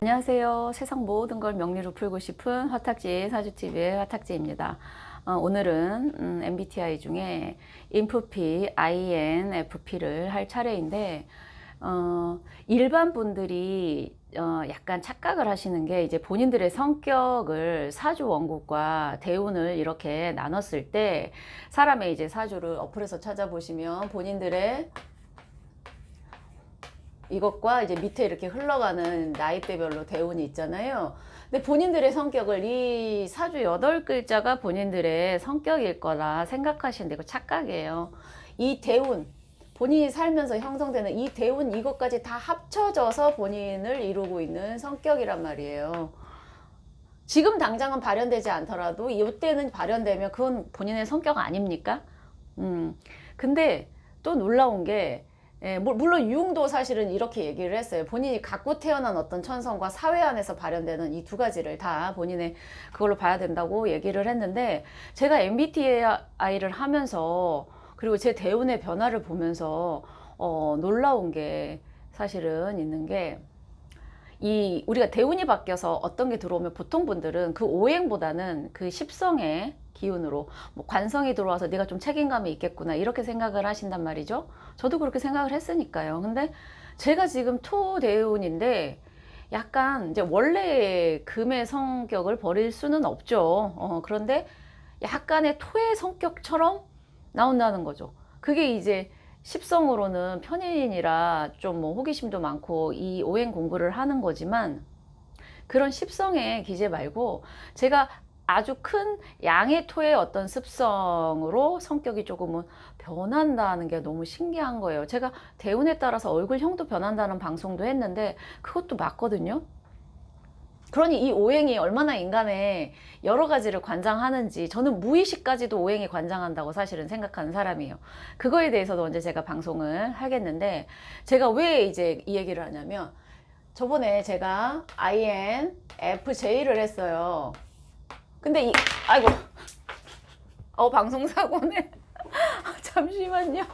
안녕하세요. 세상 모든 걸 명리로 풀고 싶은 화탁지의 사주TV의 화탁지입니다. 오늘은 MBTI 중에 INFP, INFP를 할 차례인데 일반 분들이 약간 착각을 하시는 게 이제 본인들의 성격을 사주 원국과 대운을 이렇게 나눴을 때 사람의 이제 사주를 어플에서 찾아보시면 본인들의 이것과 이제 밑에 이렇게 흘러가는 나이대별로 대운이 있잖아요. 근데 본인들의 성격을 이 사주 8글자가 본인들의 성격일 거라 생각하시는데 이거 착각이에요. 이 대운, 본인이 살면서 형성되는 이 대운 이것까지 다 합쳐져서 본인을 이루고 있는 성격이란 말이에요. 지금 당장은 발현되지 않더라도 이때는 발현되면 그건 본인의 성격 아닙니까? 근데 또 놀라운 게 물론 유흥도 사실은 이렇게 얘기를 했어요. 본인이 갖고 태어난 어떤 천성과 사회 안에서 발현되는 이 두 가지를 다 본인의 그걸로 봐야 된다고 얘기를 했는데, 제가 MBTI를 하면서 그리고 제 대운의 변화를 보면서 놀라운 게 사실은 있는 게, 우리가 대운이 바뀌어서 어떤 게 들어오면 보통 분들은 그 오행보다는 그 십성의 기운으로 뭐 관성이 들어와서 내가 좀 책임감이 있겠구나 이렇게 생각을 하신단 말이죠. 저도 그렇게 생각을 했으니까요. 근데 제가 지금 토대운인데 약간 이제 원래의 금의 성격을 버릴 수는 없죠. 그런데 약간의 토의 성격처럼 나온다는 거죠. 그게 이제 십성으로는 편인이라 좀 뭐 호기심도 많고 이 오행 공부를 하는 거지만, 그런 십성의 기제 말고 제가 아주 큰 양의 토의 어떤 습성으로 성격이 조금은 변한다는 게 너무 신기한 거예요. 제가 대운에 따라서 얼굴형도 변한다는 방송도 했는데 그것도 맞거든요. 그러니 이 오행이 얼마나 인간의 여러 가지를 관장하는지, 저는 무의식까지도 오행이 관장한다고 사실은 생각하는 사람이에요. 그거에 대해서도 언제 제가 방송을 하겠는데, 제가 왜 이제 이 얘기를 하냐면, 저번에 제가 INFJ를 했어요. 근데 아이고, 방송사고네. 잠시만요.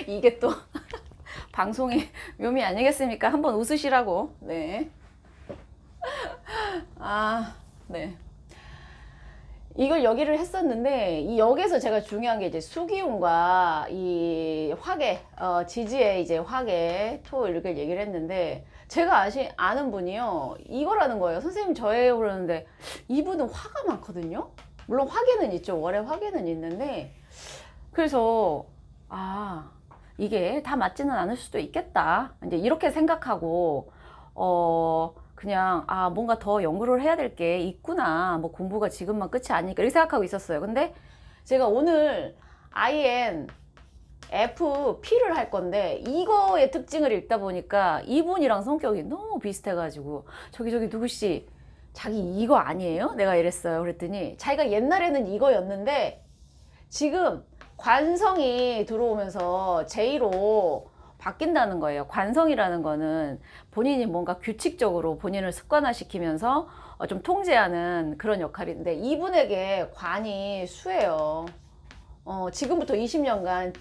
이게 또 방송의 묘미 아니겠습니까? 한번 웃으시라고. 네. 네. 이걸 여기를 했었는데, 이 역에서 제가 중요한 게 이제 수기운과 이 화계, 지지의 이제 화계, 토 이렇게 얘기를 했는데, 제가 아는 분이요, 이거라는 거예요. 선생님 저예요 그러는데, 이분은 화가 많거든요? 물론 화계는 있죠. 월에 화계는 있는데, 그래서 이게 다 맞지는 않을 수도 있겠다, 이제 이렇게 생각하고 그냥 뭔가 더 연구를 해야 될 게 있구나, 뭐 공부가 지금만 끝이 아니니까 이렇게 생각하고 있었어요. 근데 제가 오늘 INFP를 할 건데, 이거의 특징을 읽다 보니까 이분이랑 성격이 너무 비슷해가지고, 저기 누구씨 자기 이거 아니에요? 내가 이랬어요. 그랬더니 자기가 옛날에는 이거였는데 지금 관성이 들어오면서 제2로 바뀐다는 거예요. 관성이라는 거는 본인이 뭔가 규칙적으로 본인을 습관화시키면서 좀 통제하는 그런 역할인데, 이분에게 관이 수예요. 지금부터 20년간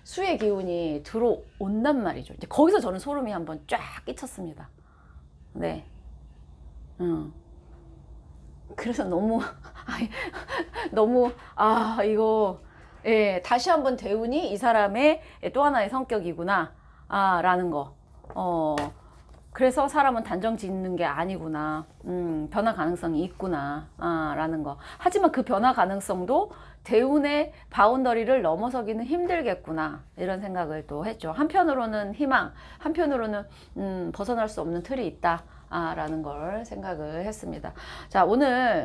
수의 기운이 들어온단 말이죠. 이제 거기서 저는 소름이 한번 쫙 끼쳤습니다. 네. 그래서 너무 이거 다시 한번 대운이 이 사람의 또 하나의 성격이구나 라는 거. 그래서 사람은 단정 짓는 게 아니구나, 변화 가능성이 있구나 라는 거. 하지만 그 변화 가능성도 대운의 바운더리를 넘어서기는 힘들겠구나, 이런 생각을 또 했죠. 한편으로는 희망, 한편으로는 벗어날 수 없는 틀이 있다 라는 걸 생각을 했습니다. 자, 오늘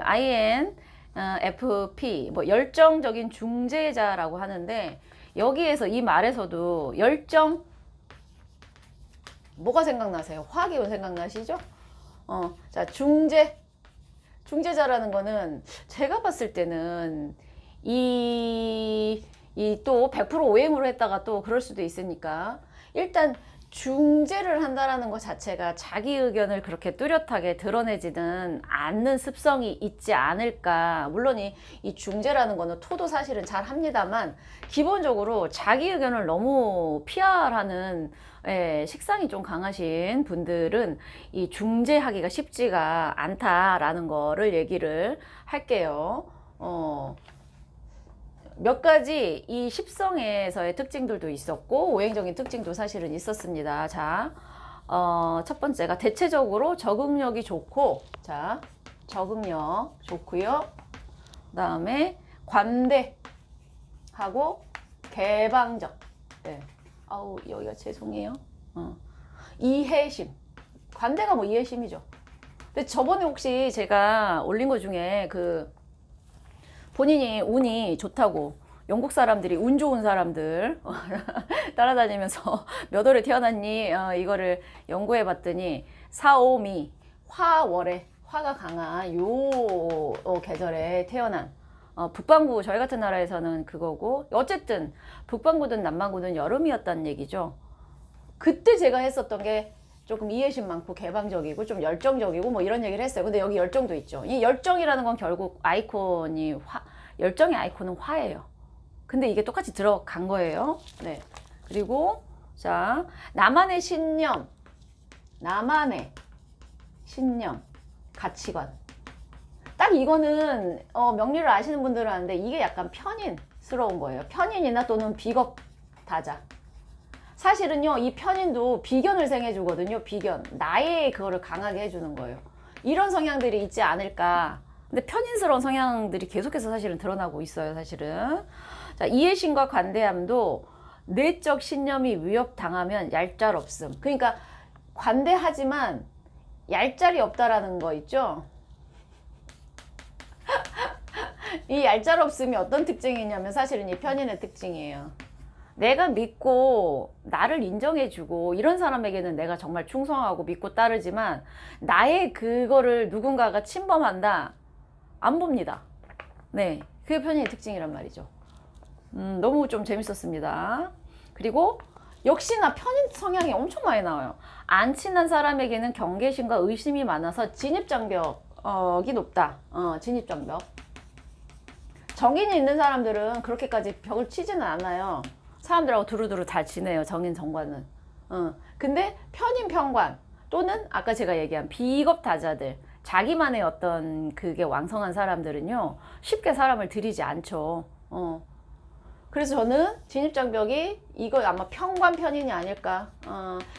INFP, 뭐 열정적인 중재자라고 하는데, 여기에서 이 말에서도 열정, 뭐가 생각나세요? 화기운 생각나시죠? 자, 중재자라는 거는 제가 봤을 때는 또 100% 오행으로 했다가 또 그럴 수도 있으니까, 일단 중재를 한다라는 것 자체가 자기 의견을 그렇게 뚜렷하게 드러내지는 않는 습성이 있지 않을까. 물론 이 중재라는 거는 토도 사실은 잘 합니다만 기본적으로 자기 의견을 너무 피하라는 식상이 좀 강하신 분들은 이 중재하기가 쉽지가 않다라는 거를 얘기를 할게요. 몇 가지 이 십성에서의 특징들도 있었고 오행적인 특징도 사실은 있었습니다. 자, 첫 번째가 대체적으로 적응력이 좋고, 자, 적응력 좋고요. 그다음에 관대하고 개방적. 네. 아우 여기가 죄송해요. 이해심. 관대가 뭐 이해심이죠. 근데 저번에 혹시 제가 올린 거 중에 그 본인이 운이 좋다고 영국 사람들이 운 좋은 사람들 따라다니면서 몇 월에 태어났니? 이거를 연구해 봤더니 사오미 화월에 화가 강한 요 계절에 태어난 북반구 저희 같은 나라에서는 그거고 어쨌든 북반구든 남반구든 여름이었다는 얘기죠. 그때 제가 했었던 게 조금 이해심 많고 개방적이고 좀 열정적이고 뭐 이런 얘기를 했어요. 근데 여기 열정도 있죠. 이 열정이라는 건 결국 아이콘이 열정의 아이콘은 화예요. 근데 이게 똑같이 들어간 거예요. 네. 그리고 자, 나만의 신념, 가치관. 딱 이거는 명리를 아시는 분들은 아는데 이게 약간 편인스러운 거예요. 편인이나 또는 비겁다자. 사실은요, 이 편인도 비견을 생해주거든요. 비견. 나의 그거를 강하게 해주는 거예요. 이런 성향들이 있지 않을까. 근데 편인스러운 성향들이 계속해서 사실은 드러나고 있어요, 사실은. 자, 이해심과 관대함도 내적 신념이 위협당하면 얄짤 없음. 그러니까 관대하지만 얄짤이 없다라는 거 있죠? 이 얄짤 없음이 어떤 특징이냐면 사실은 이 편인의 특징이에요. 내가 믿고 나를 인정해주고 이런 사람에게는 내가 정말 충성하고 믿고 따르지만 나의 그거를 누군가가 침범한다? 안 봅니다. 네, 그게 편인의 특징이란 말이죠. 너무 좀 재밌었습니다. 그리고 역시나 편인 성향이 엄청 많이 나와요. 안 친한 사람에게는 경계심과 의심이 많아서 진입장벽이 높다. 진입장벽. 정인이 있는 사람들은 그렇게까지 벽을 치지는 않아요. 사람들하고 두루두루 잘 지내요. 정인 정관은. 근데 편인 편관 또는 아까 제가 얘기한 비겁다자들, 자기만의 어떤 그게 왕성한 사람들은요 쉽게 사람을 들이지 않죠. 그래서 저는 진입장벽이 이거 아마 편관 편인이 아닐까.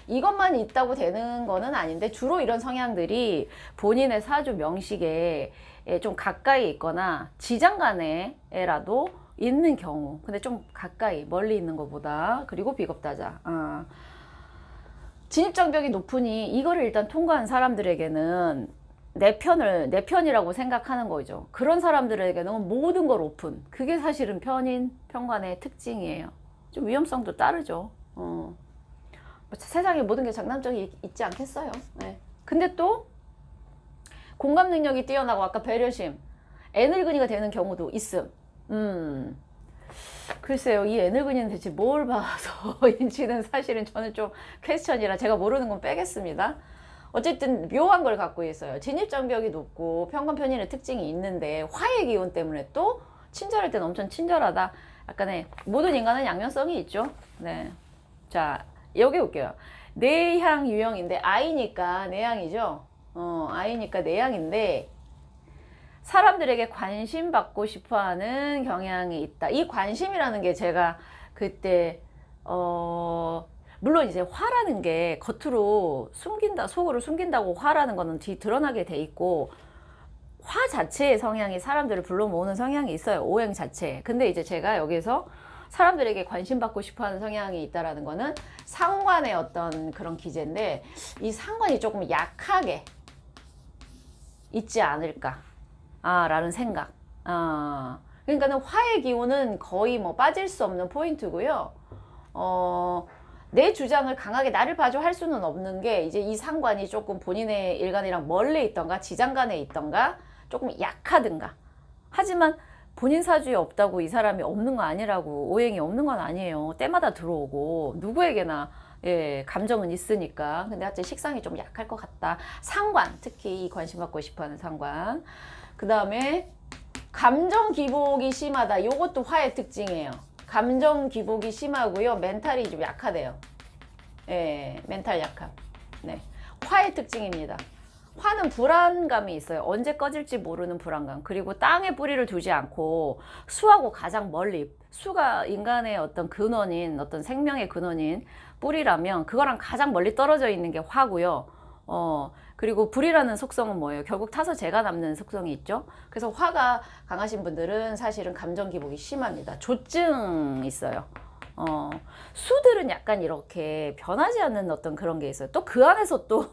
이것만 있다고 되는 거는 아닌데 주로 이런 성향들이 본인의 사주 명식에 좀 가까이 있거나 지장간에라도 있는 경우. 근데 좀 가까이 멀리 있는 것보다. 그리고 비겁다자. 진입장벽이 높으니 이거를 일단 통과한 사람들에게는 내 편이라고 생각하는 거죠. 그런 사람들에게는 모든 걸 오픈. 그게 사실은 편관의 특징이에요. 좀 위험성도 따르죠. 세상에 모든 게 장단점이 있지 않겠어요. 네. 근데 또 공감 능력이 뛰어나고 아까 배려심, 애늙은이가 되는 경우도 있음. 글쎄요, 이 애늙은이는 대체 뭘 봐서인지는 사실은 저는 좀 퀘스천이라 제가 모르는 건 빼겠습니다. 어쨌든 묘한 걸 갖고 있어요. 진입장벽이 높고 편관 편인의 특징이 있는데 화의 기운 때문에 또 친절할 때는 엄청 친절하다. 약간의 모든 인간은 양면성이 있죠. 네. 자, 여기 볼게요. 내향 유형인데 아이니까 내향이죠. 아이니까 내향인데 사람들에게 관심 받고 싶어하는 경향이 있다. 이 관심이라는 게 제가 그때 물론 이제 화라는 게 겉으로 숨긴다, 속으로 숨긴다고 화라는 거는 뒤 드러나게 돼 있고 화 자체의 성향이 사람들을 불러 모으는 성향이 있어요. 오행 자체. 근데 이제 제가 여기서 사람들에게 관심 받고 싶어하는 성향이 있다라는 거는 상관의 어떤 그런 기제인데 이 상관이 조금 약하게 있지 않을까 라는 생각. 그러니까는 화의 기운은 거의 뭐 빠질 수 없는 포인트고요. 내 주장을 강하게 나를 봐줘 할 수는 없는 게 이제 이 상관이 조금 본인의 일간이랑 멀리 있던가 지장간에 있던가 조금 약하든가. 하지만 본인 사주에 없다고 이 사람이 없는 거 아니라고, 오행이 없는 건 아니에요. 때마다 들어오고 누구에게나 예, 감정은 있으니까. 근데 하여튼 식상이 좀 약할 것 같다. 상관, 특히 관심 받고 싶어하는 상관. 그 다음에 감정 기복이 심하다. 요것도 화의 특징이에요. 감정 기복이 심하고요. 멘탈이 좀 약하대요. 예, 멘탈 약함. 네, 화의 특징입니다. 화는 불안감이 있어요. 언제 꺼질지 모르는 불안감. 그리고 땅에 뿌리를 두지 않고 수하고 가장 멀리, 수가 인간의 어떤 근원인, 어떤 생명의 근원인 뿌리라면 그거랑 가장 멀리 떨어져 있는 게 화고요. 그리고 불이라는 속성은 뭐예요? 결국 타서 재가 남는 속성이 있죠. 그래서 화가 강하신 분들은 사실은 감정 기복이 심합니다. 조증 있어요. 수들은 약간 이렇게 변하지 않는 어떤 그런 게 있어요. 또 그 안에서 또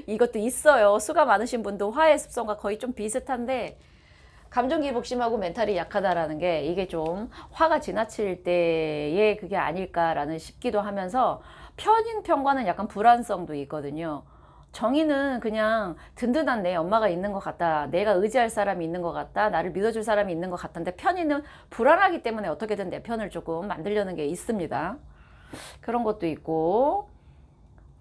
이것도 있어요. 수가 많으신 분도 화의 습성과 거의 좀 비슷한데 감정 기복 심하고 멘탈이 약하다라는 게 이게 좀 화가 지나칠 때의 그게 아닐까라는 싶기도 하면서 편인 편과는 약간 불안성도 있거든요. 정의는 그냥 든든한 내 엄마가 있는 것 같다. 내가 의지할 사람이 있는 것 같다. 나를 믿어줄 사람이 있는 것 같은데 편의는 불안하기 때문에 어떻게든 내 편을 조금 만들려는 게 있습니다. 그런 것도 있고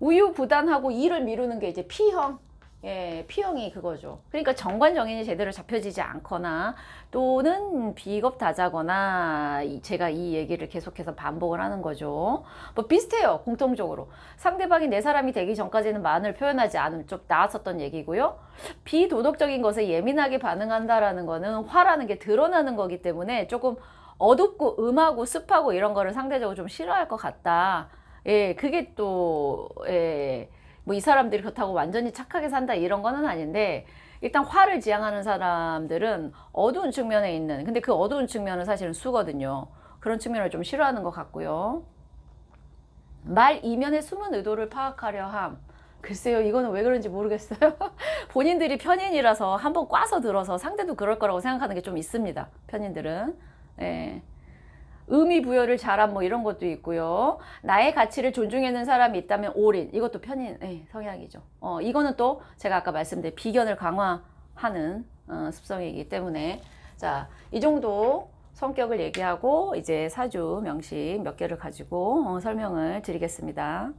우유부단하고 일을 미루는 게 이제 P형. 예, P형이 그거죠. 그러니까 정관정인이 제대로 잡혀지지 않거나 또는 비겁다자거나 제가 이 얘기를 계속해서 반복을 하는 거죠. 뭐 비슷해요. 공통적으로. 상대방이 내 사람이 되기 전까지는 마음을 표현하지 않으면 좀 나았었던 얘기고요. 비도덕적인 것에 예민하게 반응한다라는 거는 화라는 게 드러나는 거기 때문에 조금 어둡고 음하고 습하고 이런 거를 상대적으로 좀 싫어할 것 같다. 예, 그게 또, 예. 뭐 이 사람들이 그렇다고 완전히 착하게 산다 이런 거는 아닌데 일단 화를 지향하는 사람들은 어두운 측면에 있는 근데 그 어두운 측면은 사실은 수거든요. 그런 측면을 좀 싫어하는 것 같고요. 말 이면의 숨은 의도를 파악하려 함. 글쎄요, 이거는 왜 그런지 모르겠어요. 본인들이 편인이라서 한번 꽈서 들어서 상대도 그럴 거라고 생각하는 게 좀 있습니다. 편인들은. 예. 의미 부여를 잘한 뭐 이런 것도 있고요. 나의 가치를 존중하는 사람이 있다면 올인. 이것도 편인 성향이죠. 이거는 또 제가 아까 말씀드린 비견을 강화하는 습성이기 때문에 자, 이 정도 성격을 얘기하고 이제 사주 명식 몇 개를 가지고 설명을 드리겠습니다.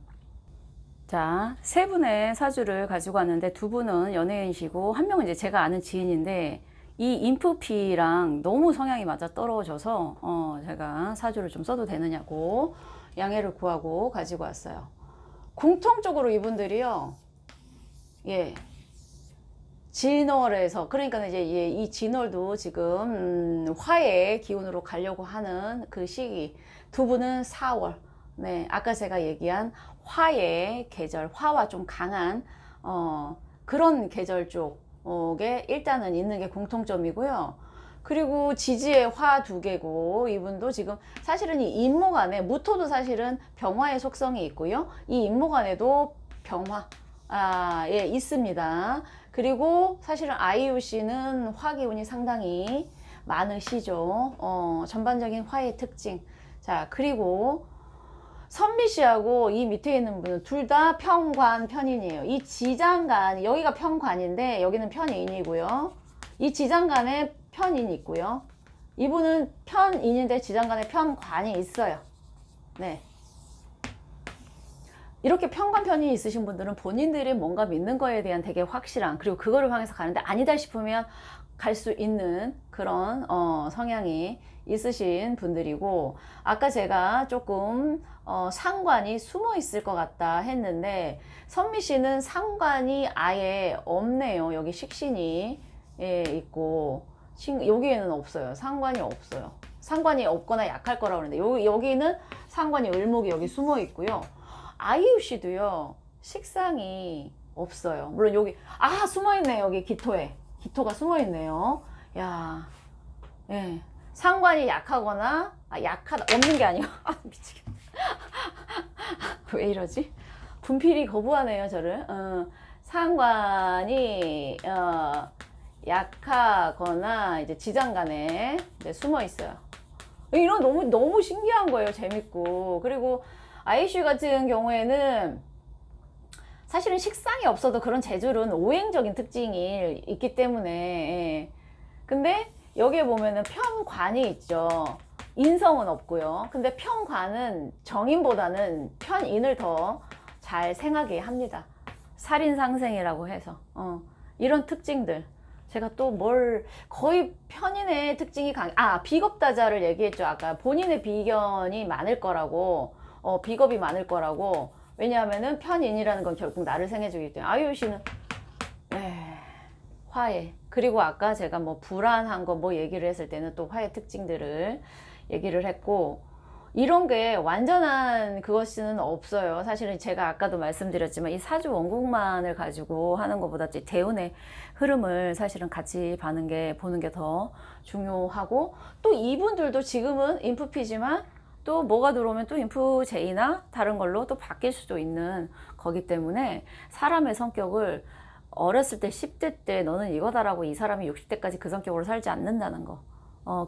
자, 세 분의 사주를 가지고 왔는데 두 분은 연예인이시고 한 명은 이제 제가 아는 지인인데 이 인프피랑 너무 성향이 맞아 떨어져서 제가 사주를 좀 써도 되느냐고 양해를 구하고 가지고 왔어요. 공통적으로 이분들이요. 예. 진월에서 그러니까 이제 이 진월도 지금 화의 기운으로 가려고 하는 그 시기. 두 분은 4월. 네, 아까 제가 얘기한 화의 계절, 화와 좀 강한 그런 계절 쪽에 일단은 있는 게 공통점이고요. 그리고 지지의 화 두 개고 이분도 지금 사실은 이 임목안에 무토도 사실은 병화의 속성이 있고요. 이 임목안에도 병화 예, 있습니다. 그리고 사실은 아이유 씨는 화 기운이 상당히 많으시죠. 전반적인 화의 특징. 자, 그리고 선미 씨하고 이 밑에 있는 분은 둘 다 편관 편인이에요. 이 지장간, 여기가 편관인데 여기는 편인이고요. 이 지장간에 편인이 있고요. 이분은 편인인데 지장간에 편관이 있어요. 네. 이렇게 편관 편인이 있으신 분들은 본인들이 뭔가 믿는 거에 대한 되게 확실한, 그리고 그거를 향해서 가는데 아니다 싶으면 갈 수 있는 그런 성향이 있으신 분들이고, 아까 제가 조금 상관이 숨어 있을 것 같다 했는데 선미 씨는 상관이 아예 없네요. 여기 식신이 있고 여기에는 없어요. 상관이 없어요. 상관이 없거나 약할 거라고 그러는데 여기는 상관이 을목이 여기 숨어 있고요. 아이유 씨도요. 식상이 없어요. 물론 여기 숨어 있네. 여기 기토에 기토가 숨어 있네요. 야, 예. 상관이 약하거나 약하다 없는 게 아니고 미치겠다. 왜 이러지? 분필이 거부하네요 저를. 상관이 약하거나 이제 지장간에 이제 숨어 있어요. 이런 너무 신기한 거예요. 재밌고. 그리고 아이슈 같은 경우에는 사실은 식상이 없어도 그런 재줄은 오행적인 특징이 있기 때문에 근데 여기에 보면은 편관이 있죠. 인성은 없고요. 근데 편관은 정인보다는 편인을 더 잘 생하게 합니다. 살인상생이라고 해서 이런 특징들. 제가 또 뭘 거의 편인의 특징이 비겁다자를 얘기했죠. 아까 본인의 비견이 많을 거라고, 비겁이 많을 거라고. 왜냐하면은 편인이라는 건 결국 나를 생해주기 때문에. 아유씨는 화해. 그리고 아까 제가 뭐 불안한 거 뭐 얘기를 했을 때는 또 화해 특징들을 얘기를 했고, 이런 게 완전한 그것은 없어요. 사실은 제가 아까도 말씀드렸지만 이 사주 원국만을 가지고 하는 것보다 대운의 흐름을 사실은 같이 보는 게 더 중요하고, 또 이분들도 지금은 인프피지만 또 뭐가 들어오면 또 인프제이나 다른 걸로 또 바뀔 수도 있는 거기 때문에 사람의 성격을 어렸을 때 10대 때 너는 이거다라고 이 사람이 60대까지 그 성격으로 살지 않는다는 거.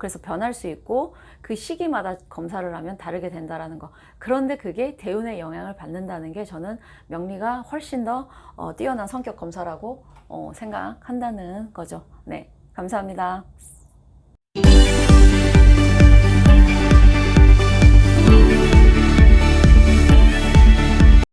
그래서 변할 수 있고 그 시기마다 검사를 하면 다르게 된다라는 거. 그런데 그게 대운의 영향을 받는다는 게 저는 명리가 훨씬 더 뛰어난 성격 검사라고 생각한다는 거죠. 네, 감사합니다.